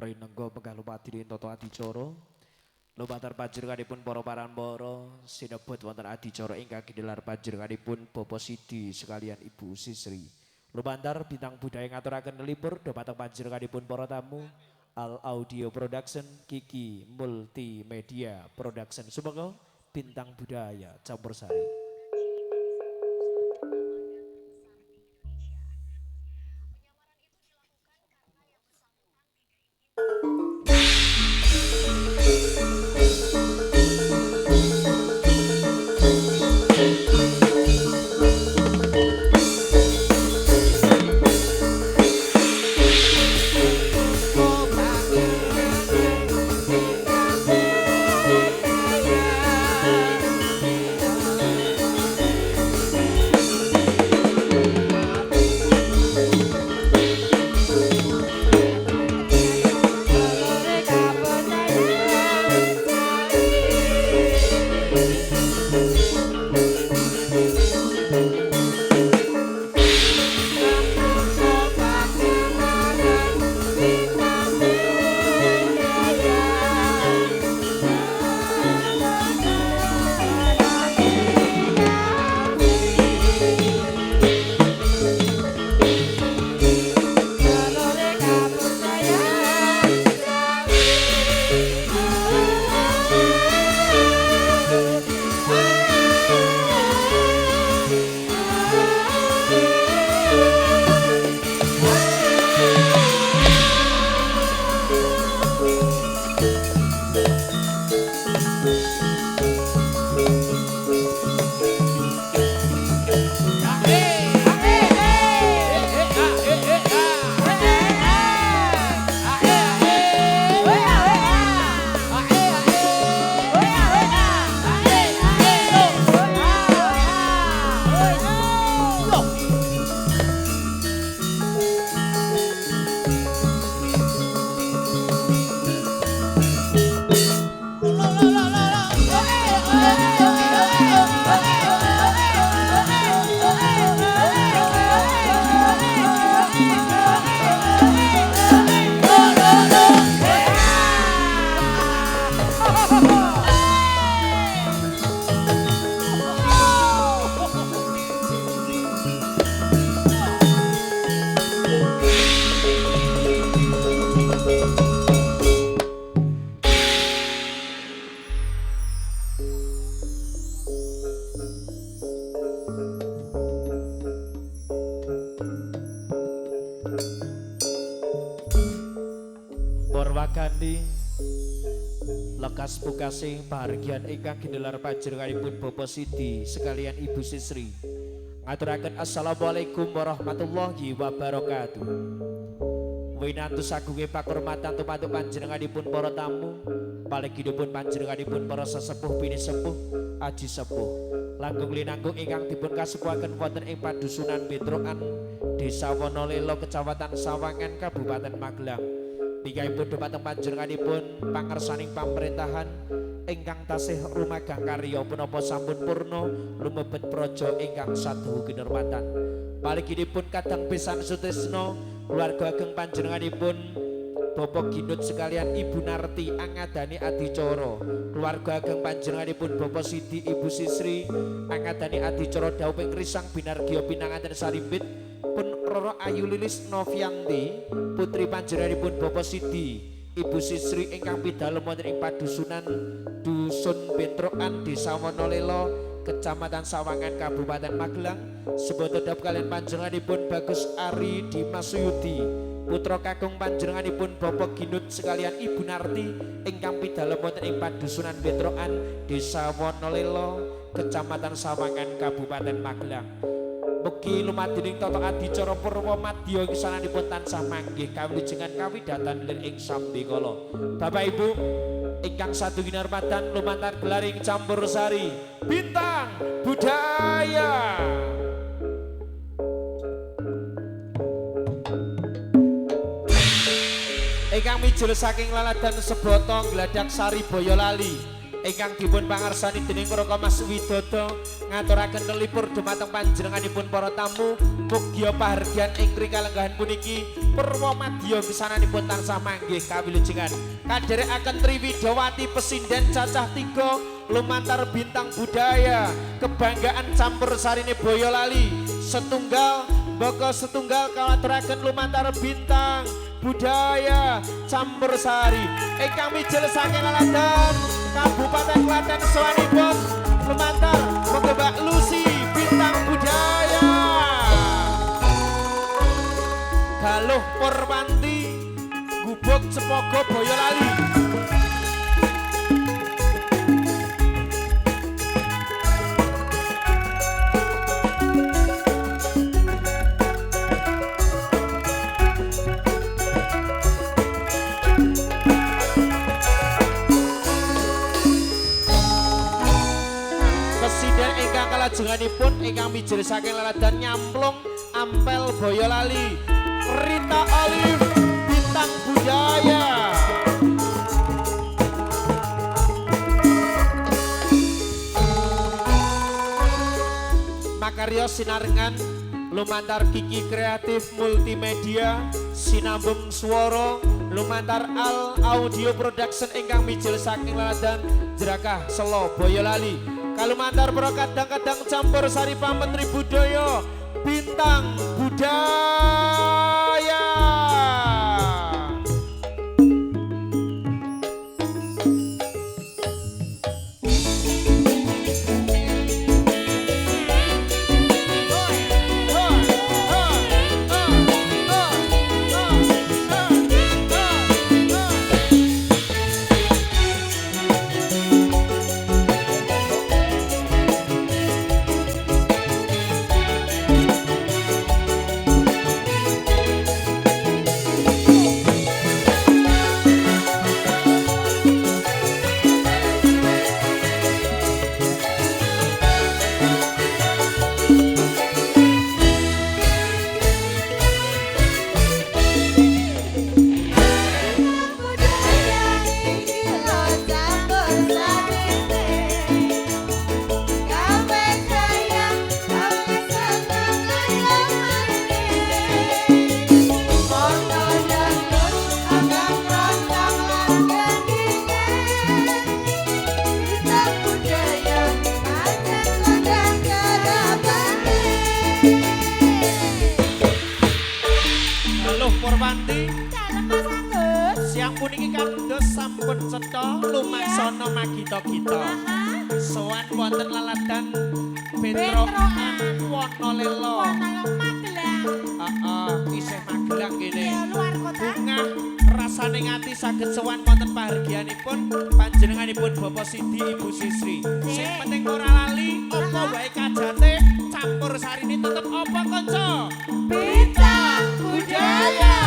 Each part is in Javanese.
Rinengga penggal lumadilin toto adicara lumantar panjenenganipun para parambara sinebut wonten adicara ingkang ginelar panjenenganipun Bapak Sidi sekalian Ibu Sisri. Lumantar bintang budaya ngaturaken nelipur dhumateng panjenenganipun para tamu Al Audio Production Kiki Multimedia Production Sumangga bintang budaya campursari. Purwakandi lekas pungkasing bahagian ingkang ginelar panjenenganipun Bapak Sidi sekalian Ibu Sisri ngaturaken assalamualaikum warahmatullahi wabarakatuh. Winantu sagunge pakurmatan tumantuk panjenenganipun para tamu paligidipun panjenenganipun para sesepuh bini sepuh aji sepuh langkung linangkung ingkang dipun kasepuhaken wonten ing padusunan Betrokan Desa Wonolelo Kecamatan Sawangan Kabupaten Magelang. Piyambakipun dhumateng panjenenganipun pangersaning pamrentahan ingkang tasih rumagang karya punapa sampun purna lumebet praja ingkang saduhu kinurmatan. Paligidipun kadang pisan sutresna keluarga ageng panjenenganipun Bapak Ginut sekalian Ibu Narti angadani adicara, keluarga ageng panjenenganipun Bapak Sidi Ibu Sisri angadani adicara dawuhing risang binargya pinanganten sarimbit pun Roro Ayu Lilis Novianti putri panjenenganipun Bapak Sidi Ibu Sisri ingkang pidalem wonten ing padusunan Dusun Betrokan Desa Wonolelo Kecamatan Sawangan Kabupaten Magelang. Seboten dawuh kalian panjenenganipun Bagus Ari Dimas Suyudi putra kakung panjenenganipun Bapak Ginut sekalian Ibu Narti ingkang pidalem wonten ing padusunan Betrokan Desa Wonolelo Kecamatan Sawangan Kabupaten Magelang. Mugi lumadining tata adicara purwa madya kisananipun tansah manggih kawilujengan kawidatan lir ing sambikala. Bapak Ibu ingkang saduging hormatan lumantar gelaring campursari bintang budaya. Ingkang mijil saking laladan Seboto Gladak Sari Boyolali ingkang dipun pangarsani dening Raka Mas Widodo ngaturaken nelipur dumateng panjenenganipun para tamu mugia pahargyan ing kalenggahan puniki purwa madya pisananipun tansah manggih kawilujengan kadherekaken Triwidawati pesinden cacah 3 lumantar bintang budaya kebanggaan campur sarine Boyolali setunggal boko setunggal kalaturaken lumantar bintang budaya campur sari ingkang mijil saking laladan Kabupaten Klaten sawanipun lumantar monggo Mbak Lucy bintang budaya Galuh Purwanti Gubuk Cepogo Boyolali Kalajenganipun ingkang mijil saking laladan Nyamplung Ampel Boyolali Rita Olive bintang budaya makarya sinarengan lumantar Kiki Kreatif Multimedia sinambung swara lumantar Al Audio Production ingkang mijil saking laladan Jerakah Selo Boyolali kalumantar para kadang-kadang campur sari pamentri budaya bintang budaya siang puniki kados sampun cetha lumaksana magita-gita sowan wonten laladan Petrokan Wonolela Magelang isih Magelang kene bungah rasane ngati saged sowan wonten pahargyanipun panjenenganipun Bapak Sidi Ibu Sisri sing penting ora lali apa wae kajate campur sarine tetep apa kanca bintang budaya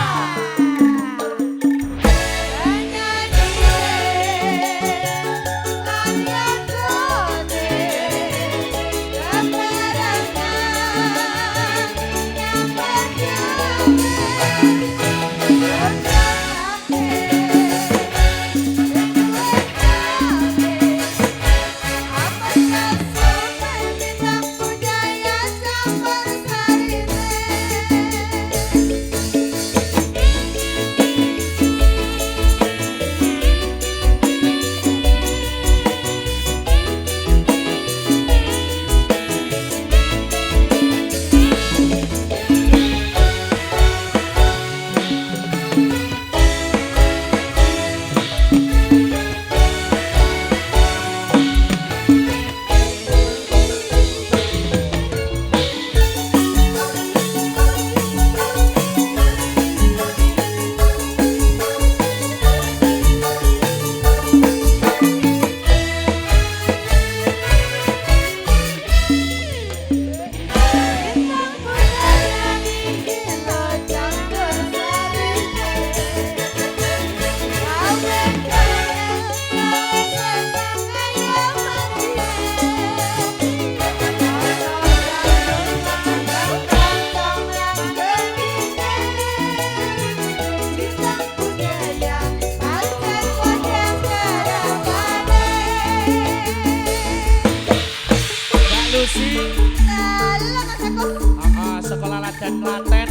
Laladan Klaten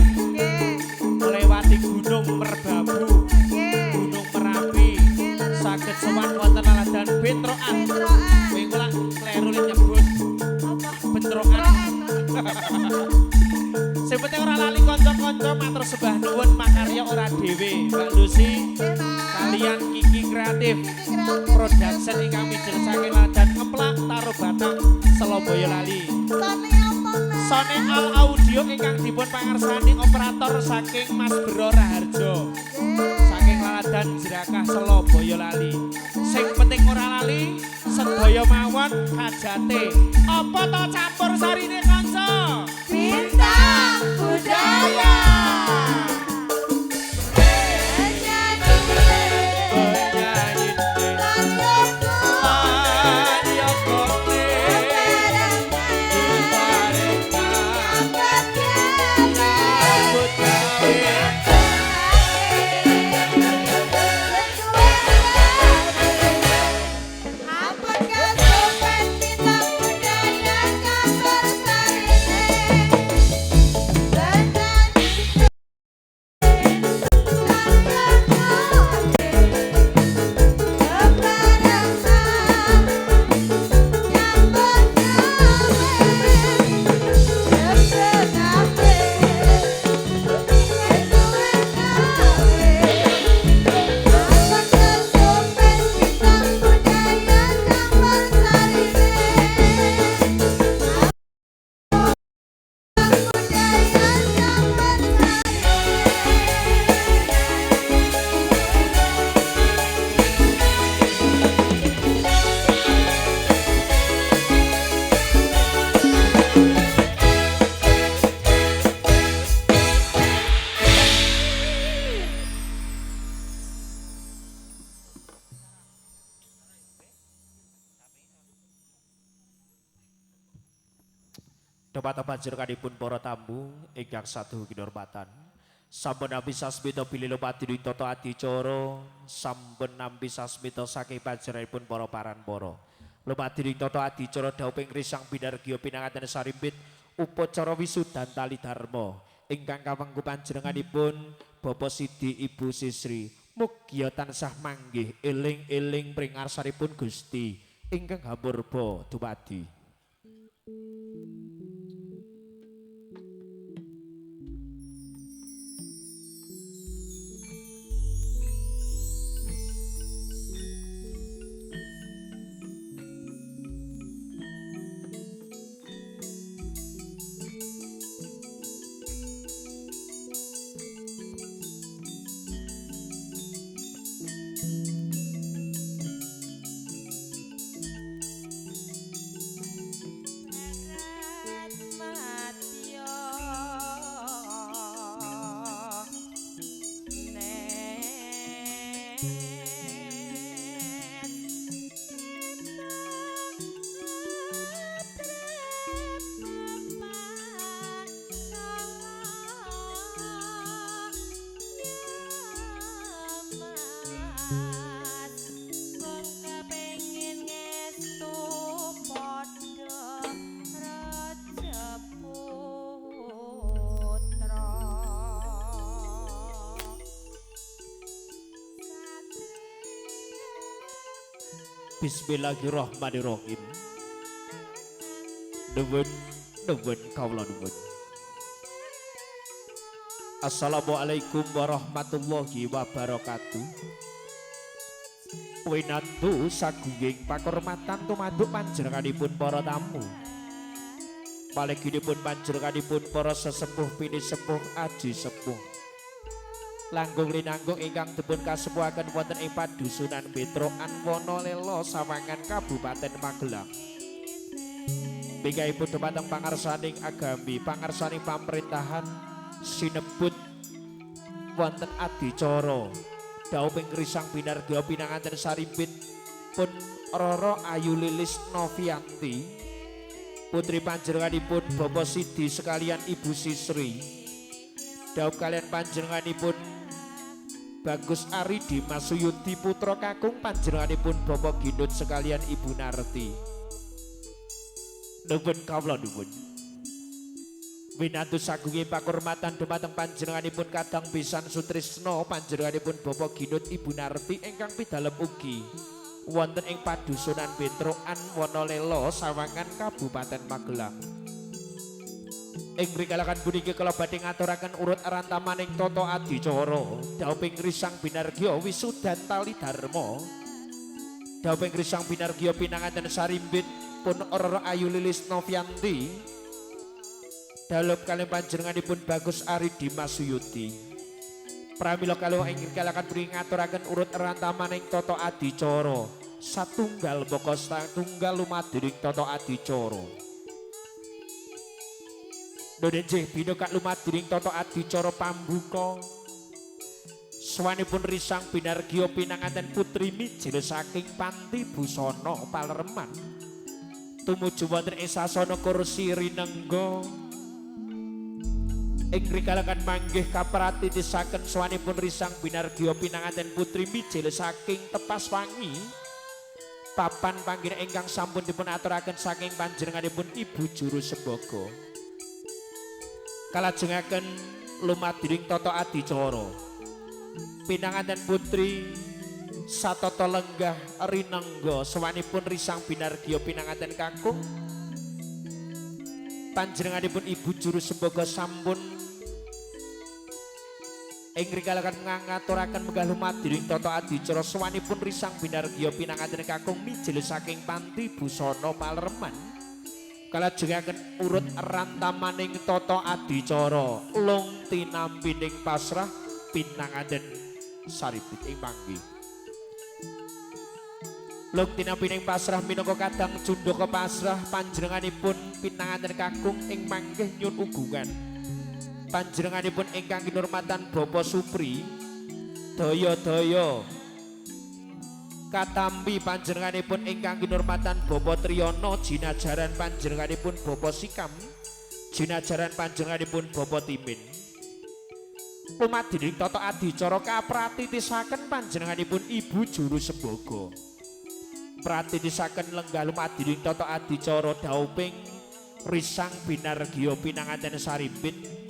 melewati Gunung Merbabu, Gunung Merapi, saged sowan wonten Laladan Bentrokan. Minggu lah kleru nyebut Bentrokan. Sing penting ora lali kanca-kanca matur sembah nuwun makarya ora dhewe. Mbak Lucy kalian Kiki Kreatif Production ingkang mijil saking Laladan Ngeplak Taro Batang Selo Boyolali. Sone Al Audio ingkang dipun pangersani operator saking Mas Bro Raharjo saking Laladan Jerakah Selo Boyolali. Sing penting ora lali sedaya mawon kajate apa to campur sarine kanca Bintang Budaya. Tepat-tepat jenenganipun para tamu ingkang satu kinurmatan. Sampun nampi sasmita bilih lupati toto adicara, sampun nampi sasmita saking panjenenganipun para paranpara. Lupati toto adicara dhawuhing risang binargya pinanganten sarimbit upacara wisudan tali dharma ingkang kawengku panjenenganipun Bapak Sidi Ibu Sisri. Mugia tansah manggih eling-eling pringarsanipun Gusti ingkang hamurba dumadi. Bismillahirrahmanirrahim. Nuwun kawula nuwun. Assalamualaikum warahmatullahi wabarakatuh. Winantu sagunging pakurmatan tumanduk panjenenganipun para tamu. Paleginipun panjenenganipun para sesepuh pinisepuh aji sepuh. Langgung linanggung ingkang dipun kasepuhaken wonten ing padusunan Bentrokan Wonolela Sawangan Kabupaten Magelang. Bingkaipun dumateng pangarsaning agami, pangarsaning pamerintahan sinebut wonten adicara dhawuhing risang binargya pinanganten sarimbit pun Roro Ayu Lilis Novianti putri panjenenganipun Bapak Sidi sekalian Ibu Sisri. Dhawuh kalian panjenenganipun Bagus Ari Dimas Suyudi putra kakung panjenenganipun Bapak Ginut sekalian Ibu Narti. Nuwun kawula nuwun. Winados sagunging pakurmatan dumateng panjenenganipun kadang pisan sutrisno panjenenganipun Bapak Ginut Ibu Narti ingkang pidalem ugi wonten ing padusunan Bentrokan Wonolela Sawangan Kabupaten Magelang. Ing rikalakan puniki kula badhe ngaturaken urut arantamaning Toto Adicara dawuhing Risang Binargya wisudan tali dharma dawuhing Risang Binargya pinanganten sarimbit pun Ora Ayu Lilis Novianti dalup kalih panjenenganipun Bagus Ari Dimas Suyuti. Pramila kalih ing kalakan puniki ngaturaken urut rantamaning Toto Adicara satunggal baka satunggal lumadering Toto Adicara. Nggih binokak lumadering Toto Adicara pambuka swanipun Risang Binargya pinanganten Putri Mijil saking Panti Busana Palereman tumuju wonten ing sasana kursi rinengga. Ing rikalakan manggih kapratitisaken swanipun Risang Binargya pinanganten Putri Mijil saking Tepaswangi papan panggen ingkang sampun dipun aturaken saking panjenenganipun Ibu Juru Sembaga. Kalajengaken lumadering Toto Adicara pinanganten Putri Satata Lenggah Rinengga swanipun Risang Binargya pinanganten kakung panjenenganipun Ibu Juru Sembaga sampun ing rikalakan ngaturaken menggah lumadering Toto Adicara swanipun Risang Binargya pinanganten kakung Mijil saking Panti Busana Palereman. Kalajengaken urut rantamaning Toto Adicara lung tinampining pasrah pinanganten saribit ing panggih. Lung tinampining pasrah minangka kadang cundhaka pasrah panjenenganipun pinanganten kakung ing manggih nyun ugungan. Panjenenganipun ingkang kinurmatan Bapak Supri daya-daya katampi panjenenganipun ingkang kinurmatan Bapak Triyono jinajaran panjenenganipun Bapak Sikam jinajaran panjenenganipun Bapak Timin. Lumadering Toto Adicara kapratitisaken panjenenganipun Ibu Juru Sembaga. Pratitisaken lenggah lumadering Toto Adicara dawuhing Risang Binargya pinanganten sarimbit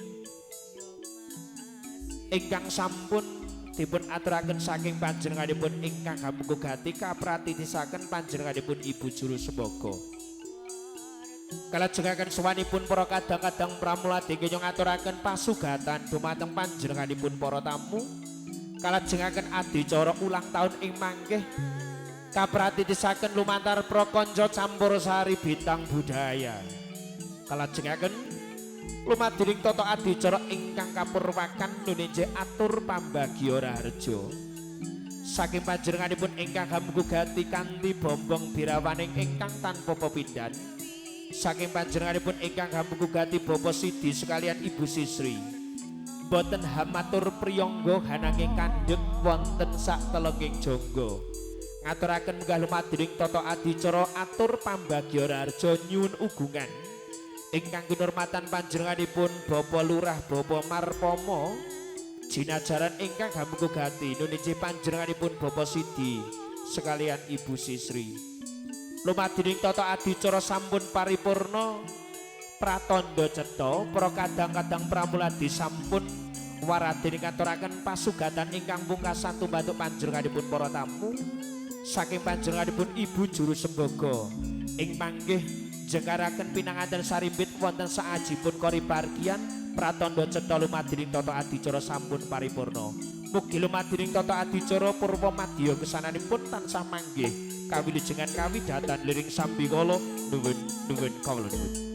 ingkang sampun dipun aturaken saking panjenenganipun ingkang gamugati kapratitisaken panjenenganipun Ibu Juru Sembaga. Kalajengaken sawanipun para kadang-kadang pramuladi kenging ngaturaken pasugatan dumateng panjenenganipun para tamu. Kalajengaken adicara ulang tahun ing manggih kapratitisaken lumantar prakanca campursari bintang budaya. Kalajengaken lumadering Toto Adicara ingkang kapurwakan nuninje atur pambagya raharja saking panjenenganipun ingkang gamugati kanthi bombong birawaning ingkang tanpa pepindhan saking panjenenganipun ingkang gamugati Bapak Sidi sekalian Ibu Sisri boten hamatur priyangga hananging kandhut wonten saktelenging jangga ngaturaken menggah lumadering Toto Adicara atur pambagya raharja nyuwun ugungan ingkang kinurmatan panjenenganipun Bapak Lurah Bapak Marpomo jinajaran ingkang gamugati nuninje panjenenganipun Bapak Sidi sekalian Ibu Sisri. Lumadering Toto Adicara sampun paripurna pratandha cetha para kadang-kadang pramuladi sampun waradene ngaturaken pasugatan ingkang pungkasan tumbatuk panjenenganipun para tamu saking panjenenganipun Ibu Juru Sembaga ing manggih jengkaraken pinanganten sarimbit wonten saajipun koripargian pratandha cetha lumadering Toto Adicara sampun paripurna. Mugi lumadering Toto Adicara purwa madya kesananipun tansah manggih kawilujengan kawidatan liring sambikala nuwun kawula nuwun.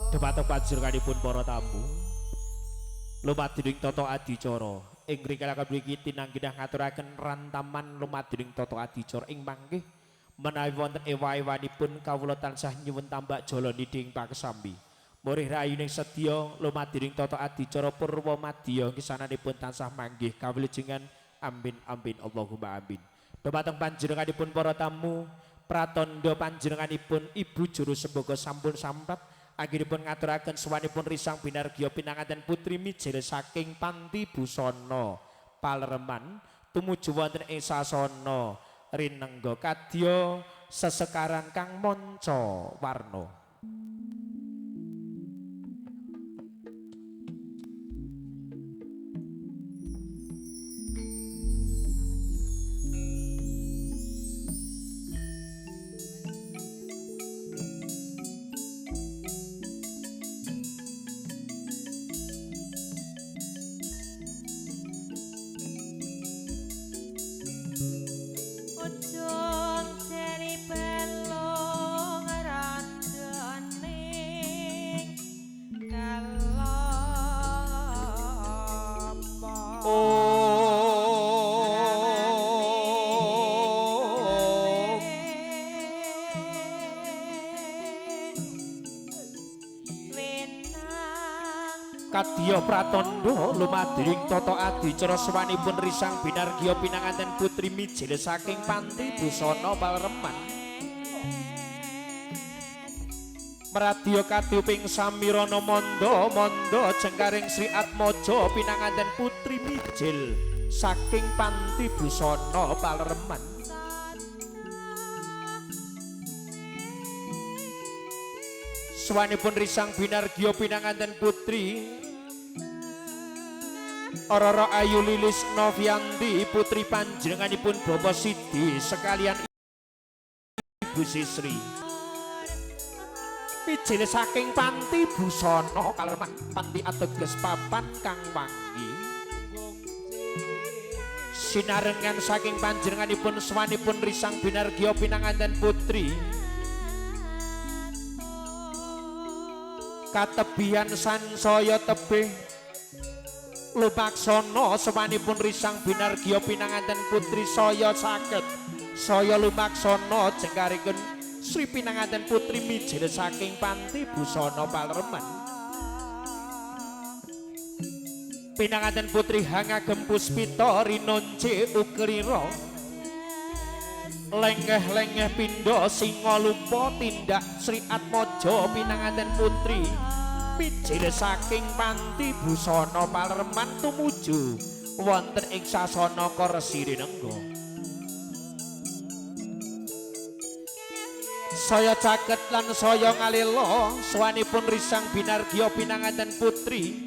Dumateng panjenenganipun para tamu lumadering Toto Adicara ing rikalaken mriki tinanggidah ngaturaken rantaman lumadering Toto Adicara ing manggih menawi wonten ewa-ewanipun kawula tansah nyuwun tambak jala nidhing pakesambi murih rayuning sedya lumadering Toto Adicara purwa madya kesananipun tansah manggih kawilujengan amin amin Allahumma amin. Dumateng panjenenganipun para tamu, pratandha panjenenganipun Ibu Juru Sembogo sampun sambat anggenipun ngaturaken sawanipun risang binargya pinanganten putri mijil saking Panti Busana Palereman tumuju wonten ing sasana rinengga kadya sesekaran kang manca warna. Kadya pratandha lumadring tata adicara sawanipun risang binargya pinanganten putri mijil saking Panti Busana Palereman Meradya kaduping samirana manda jengkaring Sri Atmaja pinanganten putri mijil saking Panti Busana Palereman sawanipun risang binargya pinanganten putri Rara Ayu Lilis Novianti putri panjenenganipun Bapak Sidi sekalian Ibu Sisri mijil saking Panti Busana Palereman panti ateges papan kang wangi sinarengan saking panjenenganipun sawanipun risang binargya pinanganten putri katebihan sansaya tebih lumaksana sawanipun risang binargya pinanganten putri saya saged saya lumaksana jengkaripun Sri pinanganten putri mijil saking Panti Busana Palereman pinanganten putri Hangagem Puspita rinonce uklira lengeh-lengeh pindha singa lupa tindak Sri Atmaja pinanganten putri mijil saking Panti Busana Palereman tumuju wonten ing sasana Karesi Rinengga. Saya caket lan saya ngalela sawanipun risang binargya pinanganten putri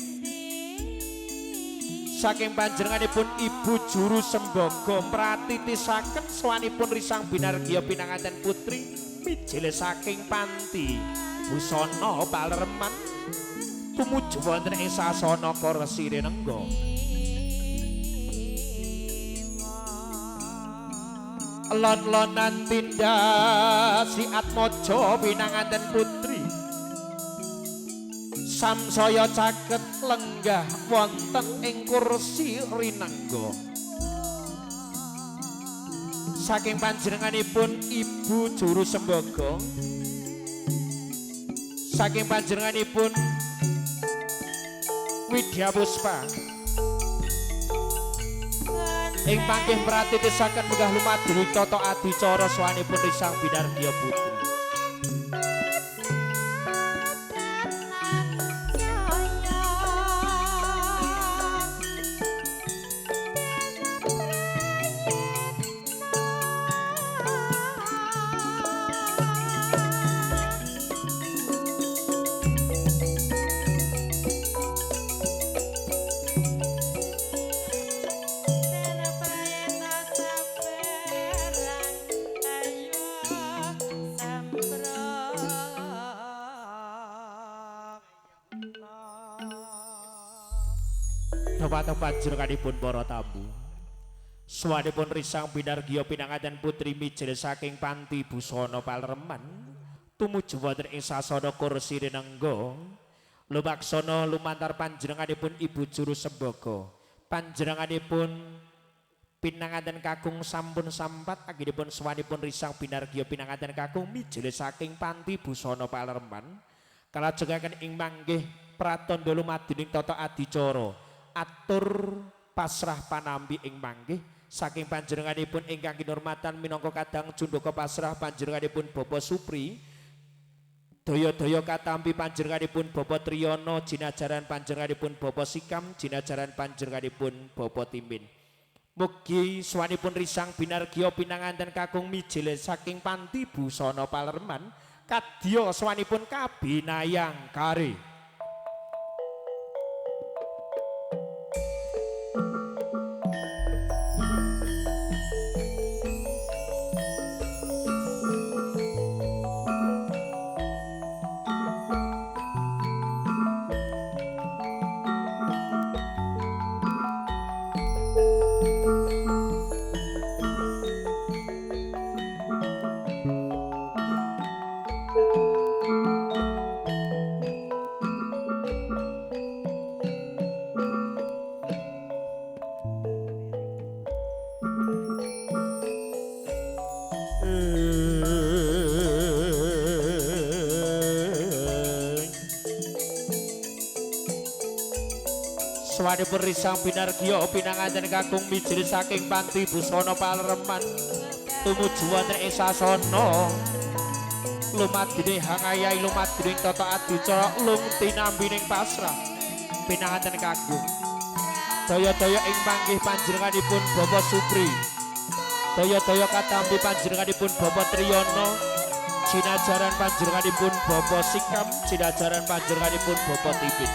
saking panjenenganipun Ibu Juru Sembogo pratitisaken sawanipun risang binargya pinanganten putri mijil saking Panti Busana Palereman tumuju wonten ing sasana Karesi Rinengga. Lon-lonan tindak si Atmaja pinanganten putri samsaya caket lenggah wonten ing kursi rinengga saking panjenenganipun Ibu Juru Sembogo saking panjenenganipun Widya Puspa ing panggih pratitisaken munggah lumadri tata adicara sawanipun risang binargya putri. Dumateng panjenenganipun para tamu sawanipun risang binargya pinanganten putri mijil saking Panti Busana Palereman tumuju wonten ing sasana Karesi Rinengga lumaksana lumantar panjenenganipun Ibu Juru Sembogo panjenenganipun pinanganten kakung sampun sampat anggenipun sawanipun risang binargya pinanganten kakung mijil saking Panti Busana Palereman kalajengaken ing manggih pratandha lumadhining tata adicara atur pasrah panambi ing manggih saking panjenenganipun ingkang kinurmatan minangka kadang cundaka pasrah panjenenganipun Bapak Supri daya-daya katampi panjenenganipun Bapak Triyono jinajaran panjenenganipun Bapak Sikam jinajaran panjenenganipun Bapak Timbin. Mugi swanipun risang binargya pinanganten kakung mijil saking panti busana Palerman kadya swanipun kabinayang kare. Swanipun risang binargya pinanganten kakung mijil saking panti busana Palerman tumuju wonten ing sasana lumadine hangayai lumadine tata adicara lung tinambining pasrah pinanganten kakung daya-daya ing panggih panjenenganipun Bapak Supri daya-daya katampi panjenenganipun Bapak Triyono jinajaran panjenenganipun Bapak Sikam jinajaran panjenenganipun Bapak Timbin.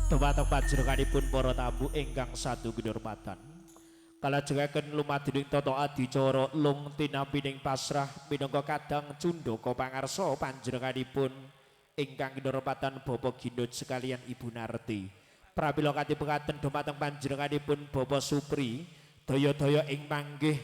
Dumateng panjenenganipun para tamu ingkang sadu kinurmatan. Kalajengaken lumadining tata adicara lung tinambining pasrah minangka kadang cundaka pangarsa panjenenganipun ingkang kinurmatan Bapak Ginut sekalian Ibu Narti. Pramila katipungaken dumateng panjenenganipun Bapak Supri daya-daya ing manggih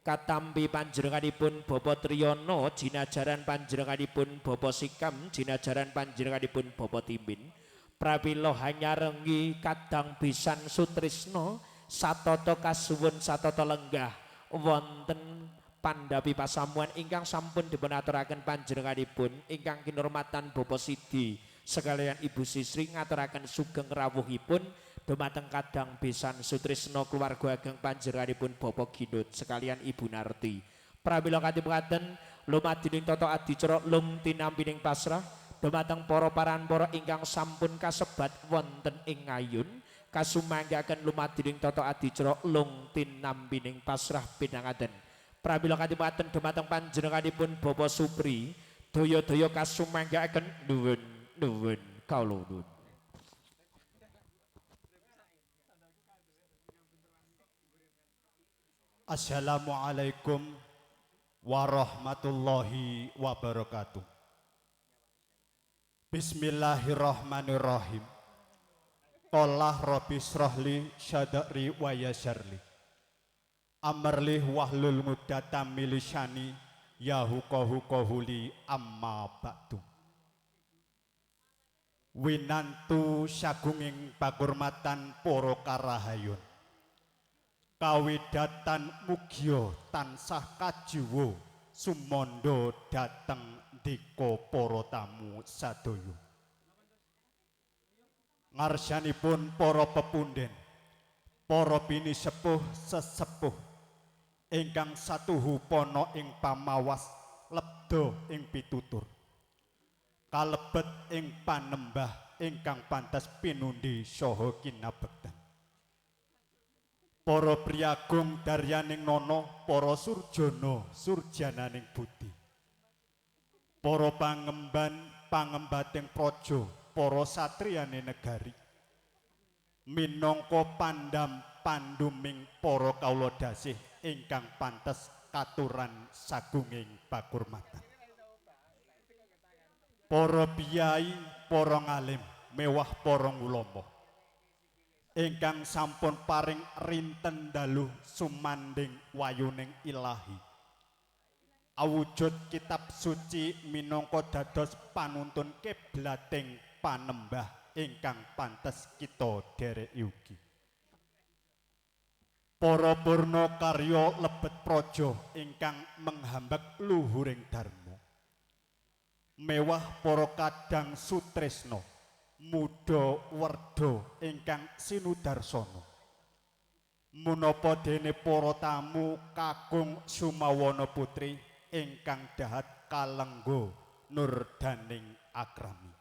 katampi panjenenganipun Bapak Triyono jinajaran panjenenganipun Bapak Sikam jinajaran panjenenganipun Bapak Timbin. Pramila hanyarengi kadang pisan sutrisno satata kasuwun satata lenggah wonten pandhapi pasamuan ingkang sampun dipunaturaken panjenenganipun ingkang kinurmatan Bapak Sidi sekalian Ibu Sisri ngaturaken sugeng rawuhipun dumateng kadang pisan sutrisno keluarga ageng panjenenganipun Bapak Ginut sekalian Ibu Narti. Pramila katipungaken lumadining tata adicara lung tinambining pasrah dumateng para paranpara ingkang sampun kasebat wonten ing ngayun kasumanggaken lumadining tata adicara lung tinambining pasrah pinanganten. Pramila katipungaken dumateng panjenenganipun Bapak Supri daya-daya kasumanggaken nuwun kawula nuwun. Assalamualaikum warahmatullahi wabarakatuh. Bismillahirrahmanirrahim. Qollah Rabbi srohli syadari wa yasarli amarli wahlul muddatam milisani yahuqahuli amma ba'du. Winantu sagunging pagurmatan para karahayun kawidatan mugya tansah kajiwa sumandha dhateng dika para tamu sadaya. Ngarsanipun para pepunden, para bini sepuh sesepuh ingkang satuhu pono ing pamawas lebda ing pitutur kalebet ing panembah ingkang pantas pinundi saha kinabekten. para priyagung daryaning nono, para surjana surjananing budi, para pangemban pangembating praja, para satriyane negari, minangka pandam panduming para kawula dasih ingkang pantes katuran sagunging pakurmatan. Para piyai, para ngalim, mewah para ulama ingkang sampun paring rinten dalu sumanding wayuning ilahi. Awujud kitab suci minangka dados panuntun kiblating panembah ingkang pantes kita dhereki ugi. Para purna karya lebet praja ingkang menghambak luhuring dharma. Mewah para kadang sutresna, muda werda ingkang sinudarsana. Menapa dene para tamu kakung Sumawana putri ingkang dahat kalenggo nurdaning akrami.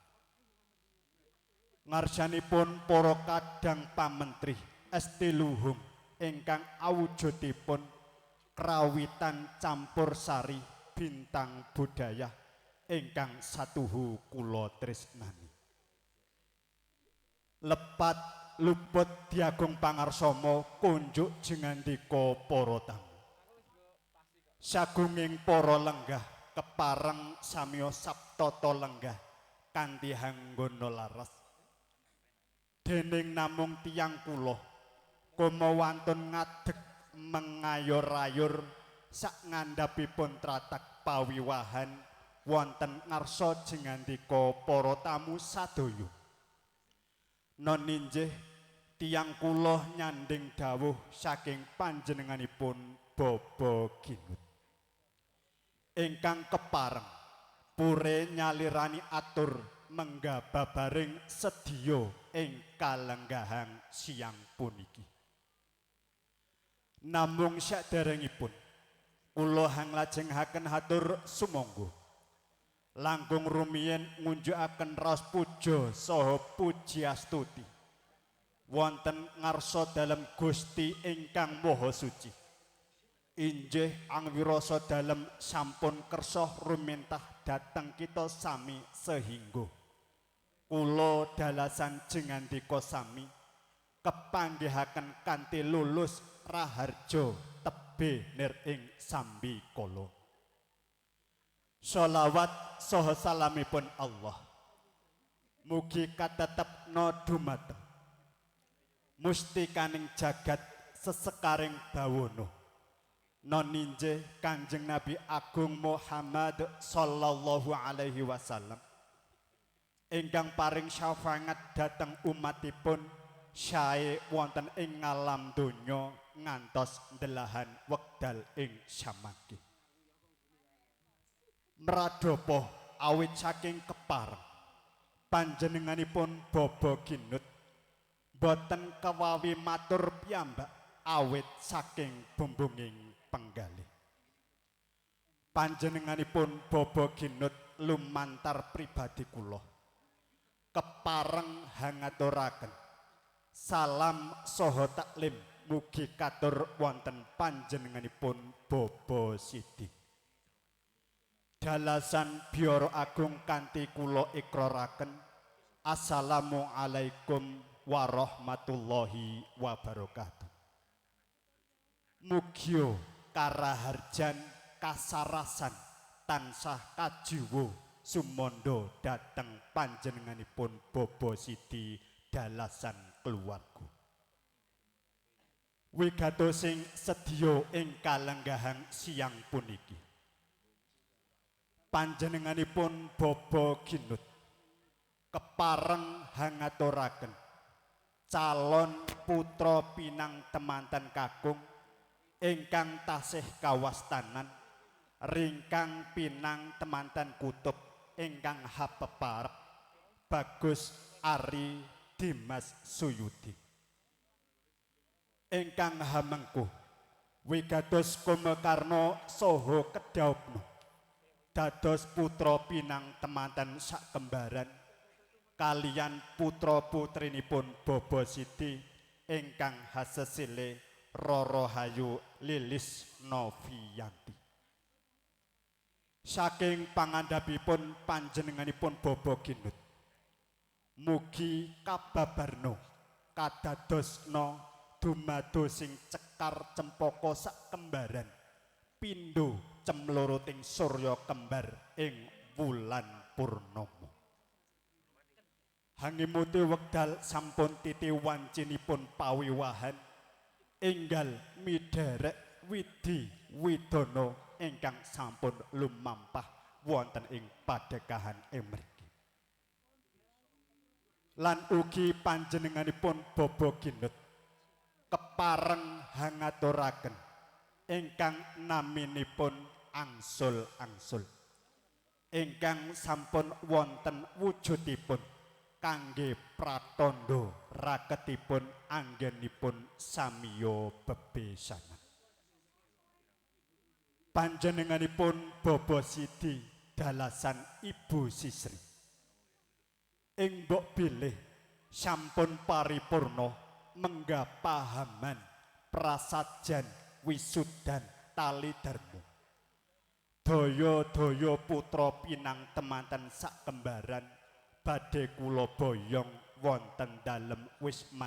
Ngarsanipun para kadang pamentri esti luhung ingkang awujudipun krawitan campur sari bintang budaya ingkang satuhu kula tresnani. Lepat luput diagung pangarsama kunjuk jengandika para tamu. Sagunging para lenggah kepareng samya saptata lenggah kanthi hanggana laras. Dening namung tiyang kula koma wantun ngadeg mengayor-ayor sak ngandhapipun tratak pawiwahan wonten ngarsa jengandika para tamu sadaya. Noninjih tiyang kula nyanding dawuh saking panjenenganipun Baba Ginut ingkang kepareng pure nyalirani atur menggababaring sedya ing kalenggahan siang puniki. Namung saderengipun kula nglajengaken hatur sumangga langkung rumiyin ngunjukaken raos puja saha pujiastuti wonten ngarsa dalem Gusti ingkang Maha Suci. Injih angwirasa dalem sampun kersa rumentah dhateng kita sami sehingga kula dalasan jengandika sami kepanggihaken kanthi lulus raharja tebe nir ing sambikala. Sholawat saha salamipun Allah mugi katetepna dumateng mustikaning jagat sesekaring bawana noninjih Kanjeng Nabi Agung Muhammad sallallahu alaihi wasallam ingkang paring syafaat dhateng umatipun sae wonten ing ngalam donya ngantos ndelahan wekdal ing samangke. Mradapa awit saking kepareng panjenenganipun Baba Ginut boten kewawi matur piyambak awit saking bumbunging penggalih. Panjenenganipun Baba Ginut lumantar pribadi kula kepareng hangaturaken salam saha taklim mugi katur wonten panjenenganipun Baba Sidi. Dalasan Biara Agung kanthi kula ikraraken Assalamualaikum warahmatullahi wabarakatuh. Mugia karaharjan kasarasan tansah kajiwa sumandha dhateng panjenenganipun Baba Sidi dalasan keluarga. Wigatosing sedya ing kalenggahan siang puniki panjenenganipun Baba Ginut kepareng hangaturaken calon putra pinang temanten kakung ingkang tasih kawastanan ringkang pinang temanten kutub ingkang hapeparep Bagus Ari Dimas Suyudi ingkang hamengkuh wigatos kumekarna saha kedhaupna dados putra pinang temanten sak kembaran kaliyan putra putrinipun Baba Sidi ingkang hasesile Roro Hayu Lilis Noviyanti. Saking pangandhapipun panjenenganipun Bapa Ginut, mugi kababarno kadadosna dumadosing cekar cempaka sak kembaran pindho cemloroting surya kembar ing wulan purnama. Hangimuti wekdal sampun titi wancinipun pawiwahan enggal midherek widi widana ingkang sampun lumampah wonten ing padhekahan mriki. Lan ugi panjenenganipun Bapa Ginut kepareng hangaturaken ingkang naminipun angsul-angsul ingkang sampun wonten wujudipun kangge pratandha raketipun anggenipun samiya bebesanan. Panjenenganipun Bapa Sidi dalasan Ibu Sisri ing mbok bilih sampun paripurna menggah pahaman prasajan wisudan tali dharma. Daya-daya putra pinang temanten sak kembaran badhe kula boyong wonten dalem Wisma